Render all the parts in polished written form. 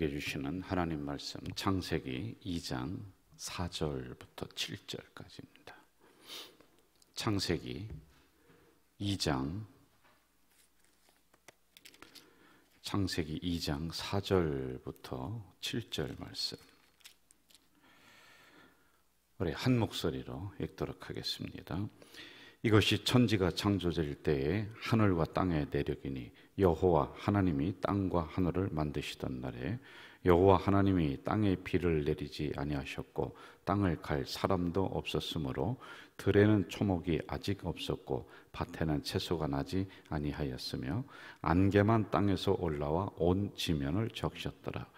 주시는 하나님 말씀 창세기 2장 4절부터 7절까지입니다. 창세기 2장 4절부터 7절 말씀 우리 한 목소리로 읽도록 하겠습니다. 이것이 천지가 창조될 때에 하늘과 땅의 내력이니 여호와 하나님이 땅과 하늘을 만드시던 날에 여호와 하나님이 땅에 비를 내리지 아니하셨고 땅을 갈 사람도 없었으므로 들에는 초목이 아직 없었고 밭에는 채소가 나지 아니하였으며 안개만 땅에서 올라와 온 지면을 적셨더라.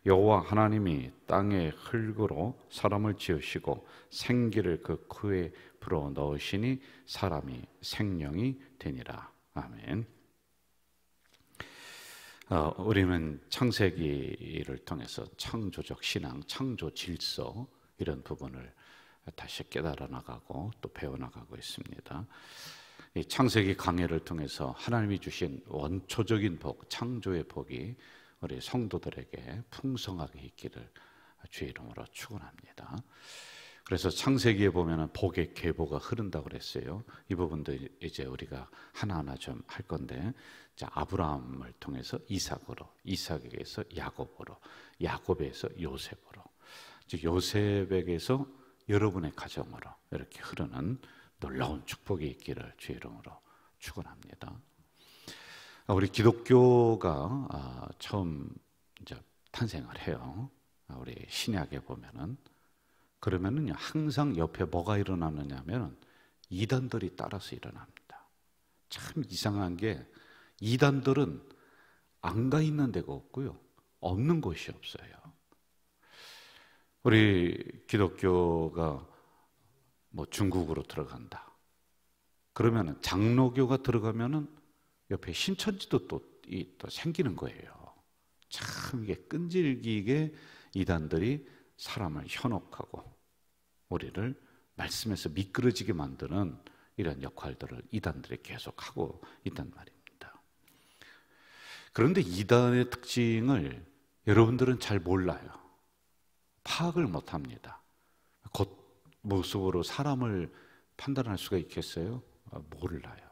여호와 하나님이 땅의 흙으로 사람을 지으시고 생기를 그 코에 불어 넣으시니 사람이 생명이 되니라. 아멘. 우리는 창세기를 통해서 창조적 신앙, 창조 질서 이런 부분을 다시 깨달아 나가고 또 배워나가고 있습니다. 이 창세기 강해를 통해서 하나님이 주신 원초적인 복, 창조의 복이 우리 성도들에게 풍성하게 있기를 주의 이름으로 축원합니다. 그래서 창세기에 보면은 복의 계보가 흐른다고 그랬어요. 이 부분도 이제 우리가 하나하나 좀 할 건데, 자, 아브라함을 통해서 이삭으로, 이삭에게서 야곱으로, 야곱에서 요셉으로, 즉 요셉에게서 여러분의 가정으로 이렇게 흐르는 놀라운 축복이 있기를 주의 이름으로 축원합니다. 우리 기독교가 처음 이제 탄생을 해요. 우리 신약에 보면은 그러면은요 항상 옆에 뭐가 일어나느냐면 이단들이 따라서 일어납니다. 참 이상한 게 이단들은 안 가 있는 데가 없고요, 없는 곳이 없어요. 우리 기독교가 뭐 중국으로 들어간다. 그러면은 장로교가 들어가면은 옆에 신천지도 또 생기는 거예요. 참 이게 끈질기게 이단들이 사람을 현혹하고 우리를 말씀에서 미끄러지게 만드는 이런 역할들을 이단들이 계속하고 있단 말입니다. 그런데 이단의 특징을 여러분들은 잘 몰라요. 파악을 못합니다. 겉모습으로 사람을 판단할 수가 있겠어요? 몰라요.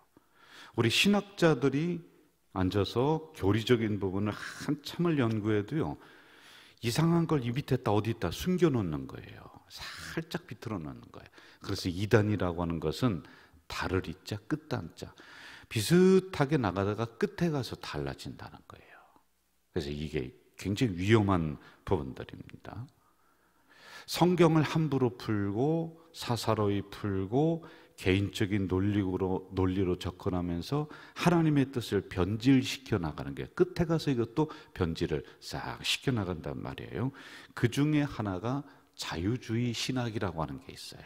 우리 신학자들이 앉아서 교리적인 부분을 한참을 연구해도요, 이상한 걸 이 밑에다 어디다 숨겨놓는 거예요. 살짝 비틀어 놓는 거예요. 그래서 이단이라고 하는 것은 달을 이자 끝단자 비슷하게 나가다가 끝에 가서 달라진다는 거예요. 그래서 이게 굉장히 위험한 부분들입니다. 성경을 함부로 풀고 사사로이 풀고 개인적인 논리로 접근하면서 하나님의 뜻을 변질시켜 나가는 게 끝에 가서 이것도 변질을 싹 시켜 나간단 말이에요. 그 중에 하나가 자유주의 신학이라고 하는 게 있어요.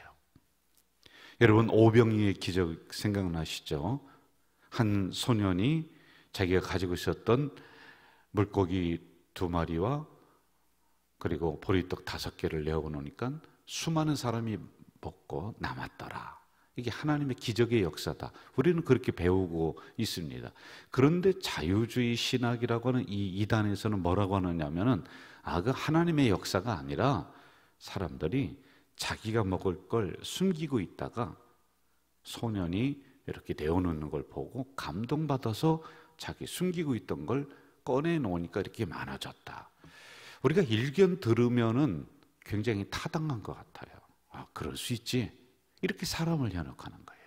여러분 오병이의 기적 생각나시죠? 한 소년이 자기가 가지고 있었던 물고기 2마리와 그리고 보리떡 5개를 내어놓으니까 수많은 사람이 먹고 남았더라. 이게 하나님의 기적의 역사다. 우리는 그렇게 배우고 있습니다. 그런데 자유주의 신학이라고 하는 이 이단에서는 뭐라고 하느냐면은 그 하나님의 역사가 아니라 사람들이 자기가 먹을 걸 숨기고 있다가 소년이 이렇게 내어놓는 걸 보고 감동받아서 자기 숨기고 있던 걸 꺼내놓으니까 이렇게 많아졌다. 우리가 일견 들으면은 굉장히 타당한 것 같아요. 그럴 수 있지. 이렇게 사람을 현혹하는 거예요.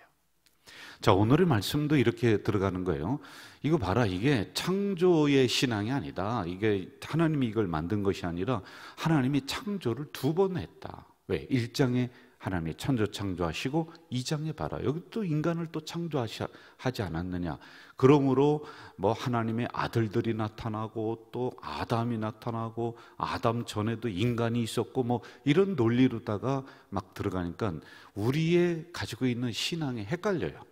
자, 오늘의 말씀도 이렇게 들어가는 거예요. 이거 봐라, 이게 창조의 신앙이 아니다. 이게 하나님이 이걸 만든 것이 아니라 하나님이 창조를 2번 했다. 왜? 1장에 하나님이 천지 창조하시고 2장에 봐라, 여기 또 인간을 또 창조하지 않았느냐. 그러므로 뭐 하나님의 아들들이 나타나고 또 아담이 나타나고 아담 전에도 인간이 있었고 뭐 이런 논리로다가 막 들어가니까 우리의 가지고 있는 신앙이 헷갈려요.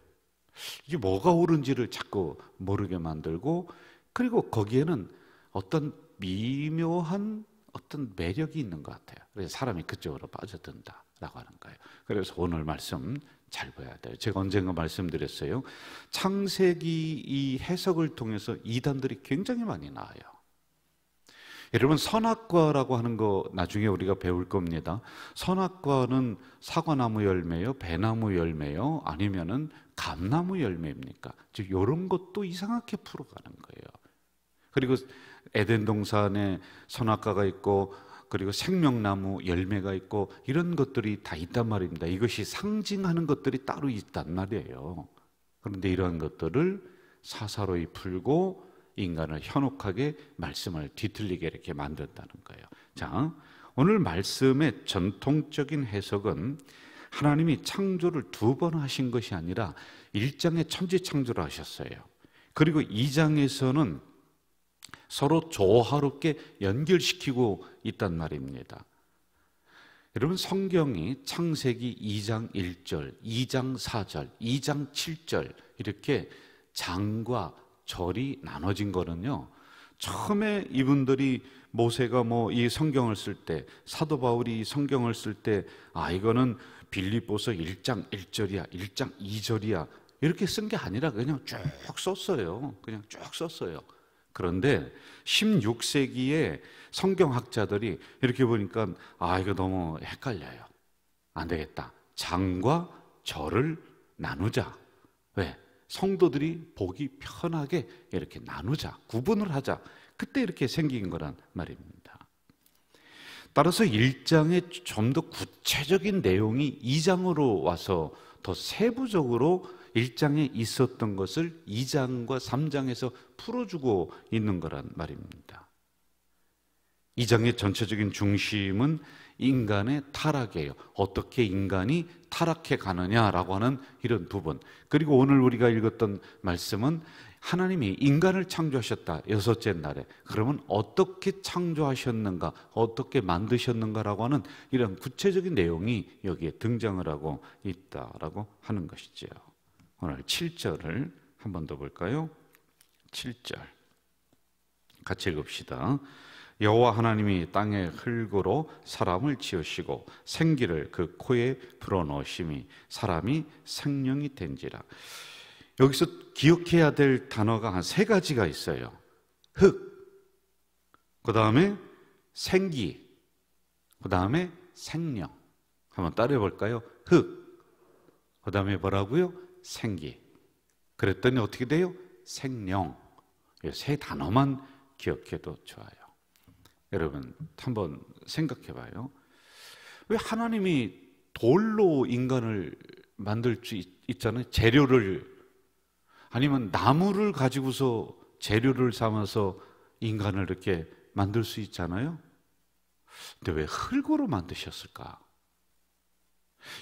이게 뭐가 옳은지를 자꾸 모르게 만들고, 그리고 거기에는 어떤 미묘한 어떤 매력이 있는 것 같아요. 그래서 사람이 그쪽으로 빠져든다라고 하는 거예요. 그래서 오늘 말씀 잘 봐야 돼요. 제가 언젠가 말씀드렸어요. 창세기 이 해석을 통해서 이단들이 굉장히 많이 나와요. 여러분, 선악과라고 하는 거 나중에 우리가 배울 겁니다. 선악과는 사과나무 열매요, 배나무 열매요, 아니면은 감나무 열매입니까? 즉 이런 것도 이상하게 풀어가는 거예요. 그리고 에덴 동산에 선악과가 있고, 그리고 생명나무 열매가 있고, 이런 것들이 다 있단 말입니다. 이것이 상징하는 것들이 따로 있단 말이에요. 그런데 이러한 것들을 사사로이 풀고 인간을 현혹하게 말씀을 뒤틀리게 이렇게 만든다는 거예요. 자, 오늘 말씀의 전통적인 해석은 하나님이 창조를 2번 하신 것이 아니라 1장에 천지 창조를 하셨어요. 그리고 2장에서는 서로 조화롭게 연결시키고 있단 말입니다. 여러분, 성경이 창세기 2장 1절, 2장 4절, 2장 7절 이렇게 장과 절이 나눠진 거는요, 처음에 이분들이 모세가 이 성경을 쓸 때, 사도 바울이 성경을 쓸 때, 이거는 빌립보서 1장 1절이야, 1장 2절이야 이렇게 쓴 게 아니라 그냥 쭉 썼어요. 그냥 쭉 썼어요. 그런데 16세기에 성경학자들이 이렇게 보니까 이거 너무 헷갈려요. 안 되겠다. 장과 절을 나누자. 왜? 성도들이 보기 편하게 이렇게 나누자, 구분을 하자. 그때 이렇게 생긴 거란 말입니다. 따라서 1장에 좀 더 구체적인 내용이 2장으로 와서 더 세부적으로 1장에 있었던 것을 2장과 3장에서 풀어주고 있는 거란 말입니다. 2장의 전체적인 중심은 인간의 타락이에요. 어떻게 인간이 타락해 가느냐라고 하는 이런 부분. 그리고 오늘 우리가 읽었던 말씀은 하나님이 인간을 창조하셨다, 6째 날에. 그러면 어떻게 창조하셨는가, 어떻게 만드셨는가라고 하는 이런 구체적인 내용이 여기에 등장을 하고 있다라고 하는 것이죠. 오늘 7절을 한 번 더 볼까요? 7절 같이 읽읍시다. 여호와 하나님이 땅의 흙으로 사람을 지으시고 생기를 그 코에 불어넣으심이 사람이 생명이 된지라. 여기서 기억해야 될 단어가 한 3가지가 있어요. 흙, 그 다음에 생기, 그 다음에 생명. 한번 따라해 볼까요? 흙, 그 다음에 뭐라고요? 생기. 그랬더니 어떻게 돼요? 생명. 이 3 단어만 기억해도 좋아요. 여러분, 한번 생각해 봐요. 왜 하나님이 돌로 인간을 만들 수 있잖아요. 재료를, 아니면 나무를 가지고서 재료를 삼아서 인간을 이렇게 만들 수 있잖아요. 근데 왜 흙으로 만드셨을까?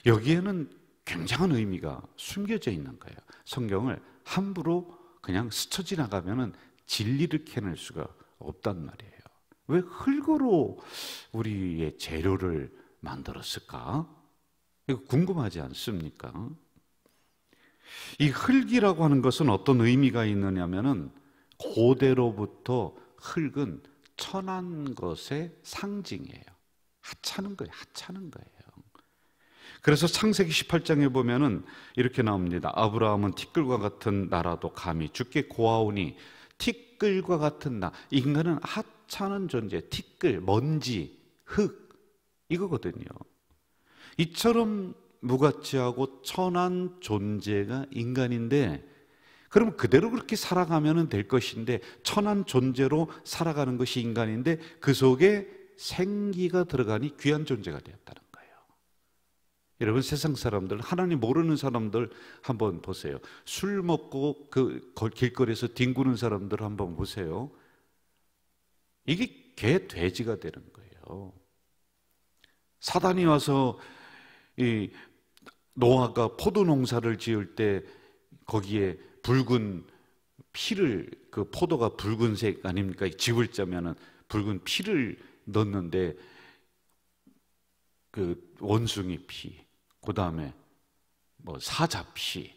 여기에는 굉장한 의미가 숨겨져 있는 거예요. 성경을 함부로 그냥 스쳐 지나가면 진리를 캐낼 수가 없단 말이에요. 왜 흙으로 우리의 재료를 만들었을까? 이거 궁금하지 않습니까? 이 흙이라고 하는 것은 어떤 의미가 있느냐면은 고대로부터 흙은 천한 것의 상징이에요. 하찮은 거예요. 하찮은 거예요. 그래서 창세기 18장에 보면은 이렇게 나옵니다. 아브라함은 티끌과 같은 나라도 감히 주께 고하오니. 티끌과 같은 나, 인간은 하찮은 존재, 티끌, 먼지, 흙 이거거든요. 이처럼 무가치하고 천한 존재가 인간인데, 그럼 그대로 그렇게 살아가면 될 것인데, 천한 존재로 살아가는 것이 인간인데 그 속에 생기가 들어가니 귀한 존재가 되었다는 거예요. 여러분, 세상 사람들, 하나님 모르는 사람들 한번 보세요. 술 먹고 그 길거리에서 뒹구는 사람들 한번 보세요. 이게 개, 돼지가 되는 거예요. 사단이 와서 이 노아가 포도 농사를 지을 때 거기에 붉은 피를, 그 포도가 붉은색 아닙니까? 집을 짜면은 붉은 피를 넣는데 그 원숭이 피, 그 다음에 사자 피,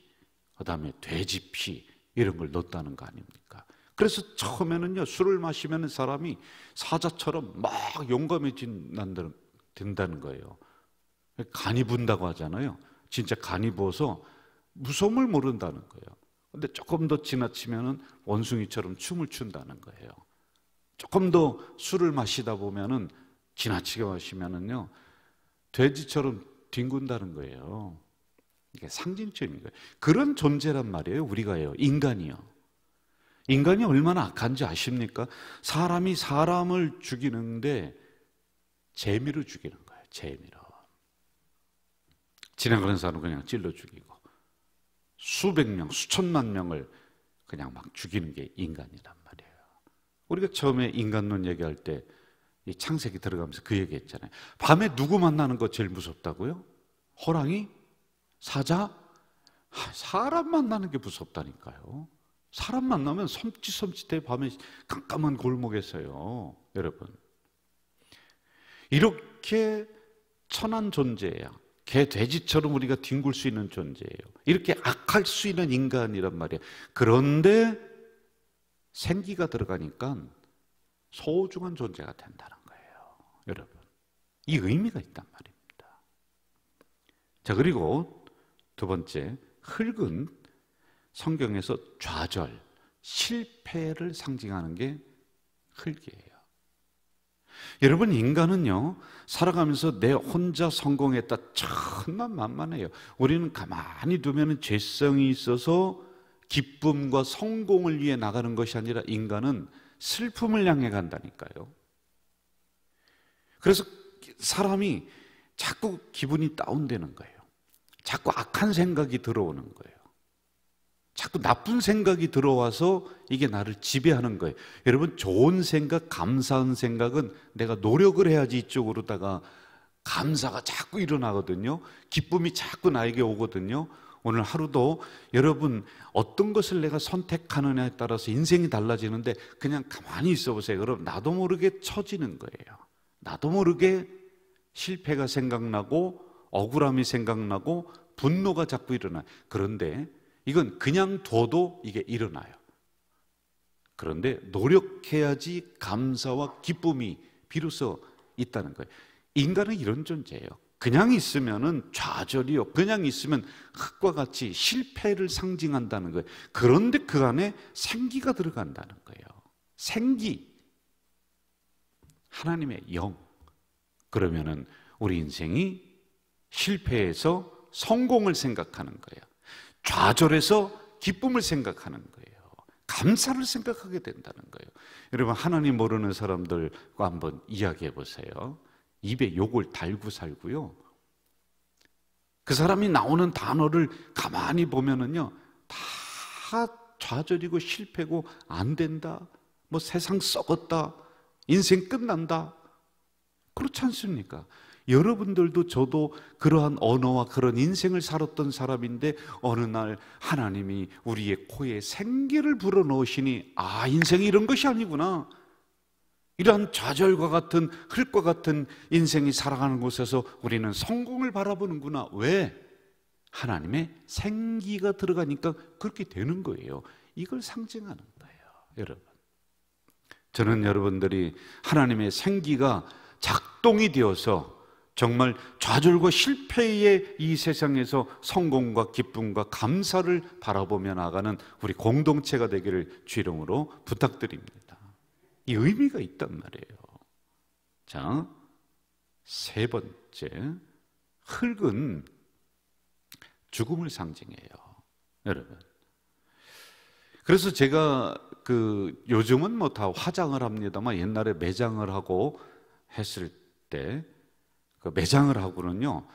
그 다음에 돼지 피 이런 걸 넣었다는 거 아닙니까? 그래서 처음에는요, 술을 마시면 사람이 사자처럼 막 용감해진다는 거예요. 간이 분다고 하잖아요. 진짜 간이 부어서 무서움을 모른다는 거예요. 근데 조금 더 지나치면은 원숭이처럼 춤을 춘다는 거예요. 조금 더 술을 마시다 보면은, 지나치게 마시면은요, 돼지처럼 뒹군다는 거예요. 이게 상징적인 거예요. 그런 존재란 말이에요, 우리가요, 인간이요. 인간이 얼마나 악한지 아십니까? 사람이 사람을 죽이는데 재미로 죽이는 거예요, 재미로. 지나가는 사람을 그냥 찔러 죽이고, 수백 명, 수천만 명을 그냥 막 죽이는 게 인간이란 말이에요. 우리가 처음에 인간론 얘기할 때 이 창세기 들어가면서 그 얘기했잖아요. 밤에 누구 만나는 거 제일 무섭다고요? 호랑이? 사자? 사람 만나는 게 무섭다니까요. 사람 만나면 섬찟섬찟해. 밤에 깜깜한 골목에서요. 여러분, 이렇게 천한 존재야. 개, 돼지처럼 우리가 뒹굴 수 있는 존재예요. 이렇게 악할 수 있는 인간이란 말이에요. 그런데 생기가 들어가니까 소중한 존재가 된다는 거예요, 여러분. 이 의미가 있단 말입니다. 자, 그리고 두 번째, 흙은 성경에서 좌절, 실패를 상징하는 게 흙이에요. 여러분, 인간은요, 살아가면서 내 혼자 성공했다, 천만만만해요. 우리는 가만히 두면 죄성이 있어서 기쁨과 성공을 위해 나가는 것이 아니라 인간은 슬픔을 향해 간다니까요. 그래서 사람이 자꾸 기분이 다운되는 거예요. 자꾸 악한 생각이 들어오는 거예요. 자꾸 나쁜 생각이 들어와서 이게 나를 지배하는 거예요. 여러분, 좋은 생각, 감사한 생각은 내가 노력을 해야지 이쪽으로다가 감사가 자꾸 일어나거든요. 기쁨이 자꾸 나에게 오거든요. 오늘 하루도 여러분, 어떤 것을 내가 선택하느냐에 따라서 인생이 달라지는데, 그냥 가만히 있어 보세요. 그럼 나도 모르게 처지는 거예요. 나도 모르게 실패가 생각나고 억울함이 생각나고 분노가 자꾸 일어나요. 그런데 이건 그냥 둬도 이게 일어나요. 그런데 노력해야지 감사와 기쁨이 비로소 있다는 거예요. 인간은 이런 존재예요. 그냥 있으면은 좌절이요. 그냥 있으면 흙과 같이 실패를 상징한다는 거예요. 그런데 그 안에 생기가 들어간다는 거예요. 생기. 하나님의 영. 그러면은 우리 인생이 실패해서 성공을 생각하는 거예요. 좌절해서 기쁨을 생각하는 거예요. 감사를 생각하게 된다는 거예요. 여러분, 하나님 모르는 사람들과 한번 이야기해 보세요. 입에 욕을 달고 살고요. 그 사람이 나오는 단어를 가만히 보면은요, 다 좌절이고 실패고 안 된다, 뭐 세상 썩었다, 인생 끝난다. 그렇지 않습니까? 여러분들도 저도 그러한 언어와 그런 인생을 살았던 사람인데, 어느 날 하나님이 우리의 코에 생기를 불어넣으시니, 아, 인생이 이런 것이 아니구나. 이러한 좌절과 같은 흙과 같은 인생이 살아가는 곳에서 우리는 성공을 바라보는구나. 왜? 하나님의 생기가 들어가니까 그렇게 되는 거예요. 이걸 상징하는 거예요, 여러분. 저는 여러분들이 하나님의 생기가 작동이 되어서 정말 좌절과 실패의 이 세상에서 성공과 기쁨과 감사를 바라보며 나가는 우리 공동체가 되기를 주 이름으로 부탁드립니다. 이 의미가 있단 말이에요. 자, 세 번째, 흙은 죽음을 상징해요, 여러분. 그래서 제가 요즘은 뭐 다 화장을 합니다만, 옛날에 매장을 하고 했을 때 그 매장을 하고는요,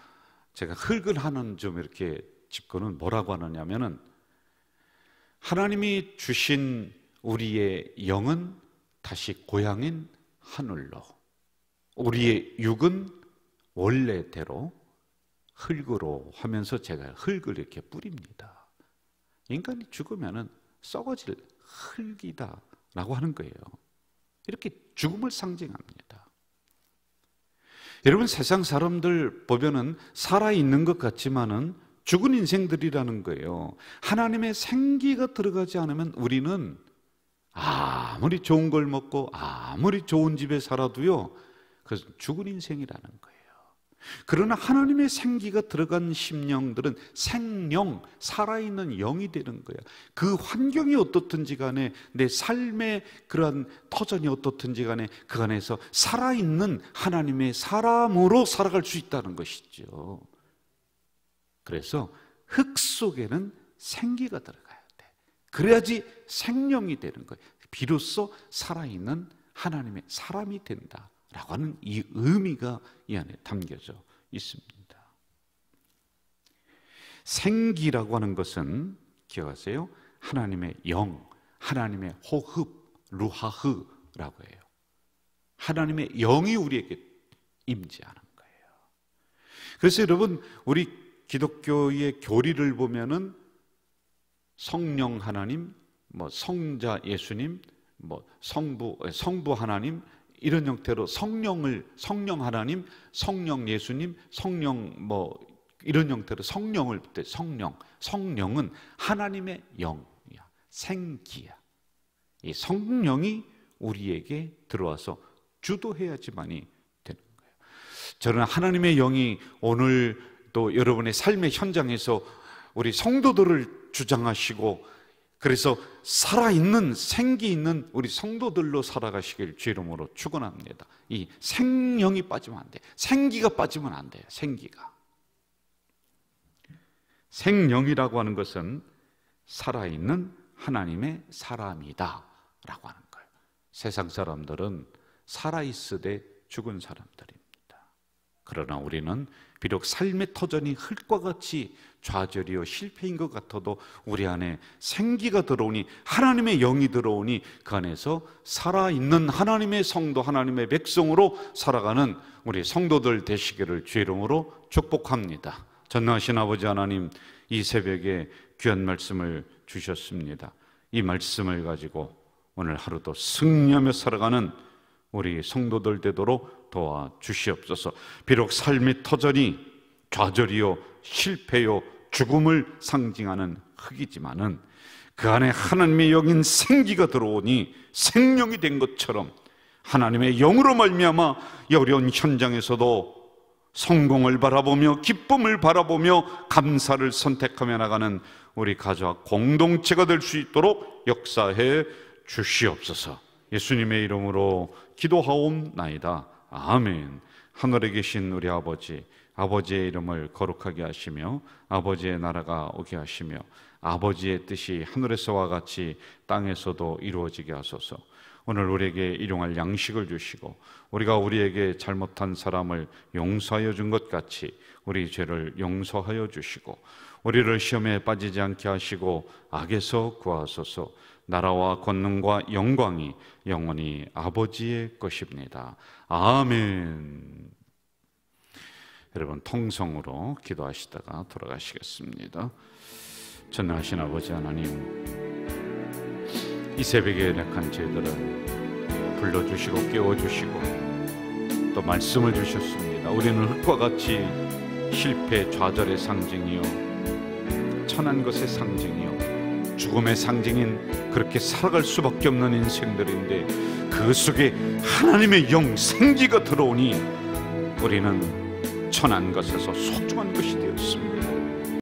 제가 흙을 하는 좀 이렇게 짚고는 뭐라고 하느냐면은, 하나님이 주신 우리의 영은 다시 고향인 하늘로, 우리의 육은 원래대로 흙으로 하면서 제가 흙을 이렇게 뿌립니다. 인간이 죽으면은 썩어질 흙이다 라고 하는 거예요. 이렇게 죽음을 상징합니다. 여러분, 세상 사람들 보면은 살아있는 것 같지만은 죽은 인생들이라는 거예요. 하나님의 생기가 들어가지 않으면 우리는 아무리 좋은 걸 먹고 아무리 좋은 집에 살아도요, 그래서 죽은 인생이라는 거예요. 그러나 하나님의 생기가 들어간 심령들은 생령, 살아있는 영이 되는 거야. 그 환경이 어떻든지 간에, 내 삶의 그러한 터전이 어떻든지 간에 그 안에서 살아있는 하나님의 사람으로 살아갈 수 있다는 것이죠. 그래서 흙 속에는 생기가 들어가야 돼. 그래야지 생명이 되는 거예요. 비로소 살아있는 하나님의 사람이 된다라고 하는 이 의미가 이 안에 담겨져 있습니다. 생기라고 하는 것은 기억하세요. 하나님의 영, 하나님의 호흡, 루하흐라고 해요. 하나님의 영이 우리에게 임재하는 거예요. 그래서 여러분, 우리 기독교의 교리를 보면은 성령 하나님, 성자 예수님, 성부 하나님, 이런 형태로 성령 하나님, 성령 예수님, 성령 이런 형태로 성령을 때 성령은 하나님의 영이야, 생기야. 이 성령이 우리에게 들어와서 주도해야지만이 되는 거예요. 저는 하나님의 영이 오늘 또 여러분의 삶의 현장에서 우리 성도들을 주장하시고, 그래서 살아있는 생기 있는 우리 성도들로 살아가시길 주의 이름으로 축원합니다. 이 생명이 빠지면 안 돼. 생기가 빠지면 안 돼요. 생명이라고 하는 것은 살아있는 하나님의 사람이다 라고 하는 거예요. 세상 사람들은 살아있으되 죽은 사람들입니다. 그러나 우리는 비록 삶의 터전이 흙과 같이 좌절이요 실패인 것 같아도 우리 안에 생기가 들어오니, 하나님의 영이 들어오니 그 안에서 살아있는 하나님의 성도, 하나님의 백성으로 살아가는 우리 성도들 되시기를 주의 이름으로 축복합니다. 전능하신 아버지 하나님, 이 새벽에 귀한 말씀을 주셨습니다. 이 말씀을 가지고 오늘 하루도 승리하며 살아가는 우리 성도들 되도록 도와주시옵소서. 비록 삶의 터전이 좌절이요 실패요 죽음을 상징하는 흙이지만은 그 안에 하나님의 영인 생기가 들어오니 생명이 된 것처럼 하나님의 영으로 말미암아 이 어려운 현장에서도 성공을 바라보며 기쁨을 바라보며 감사를 선택하며 나가는 우리 가족 공동체가 될 수 있도록 역사해 주시옵소서. 예수님의 이름으로 기도하옵나이다. 아멘. 하늘에 계신 우리 아버지, 아버지의 이름을 거룩하게 하시며 아버지의 나라가 오게 하시며 아버지의 뜻이 하늘에서와 같이 땅에서도 이루어지게 하소서. 오늘 우리에게 일용할 양식을 주시고 우리가 우리에게 잘못한 사람을 용서하여 준 것 같이 우리 죄를 용서하여 주시고 우리를 시험에 빠지지 않게 하시고 악에서 구하소서. 나라와 권능과 영광이 영원히 아버지의 것입니다. 아멘. 여러분 통성으로 기도하시다가 돌아가시겠습니다. 전능하신 아버지 하나님, 이 새벽에 연약한 저희들은 불러주시고 깨워주시고 또 말씀을 주셨습니다. 우리는 흙과 같이 실패, 좌절의 상징이요 천한 것의 상징이요 죽음의 상징인 그렇게 살아갈 수밖에 없는 인생들인데 그 속에 하나님의 영 생기가 들어오니 우리는 천한 것에서 소중한 것이 되었습니다.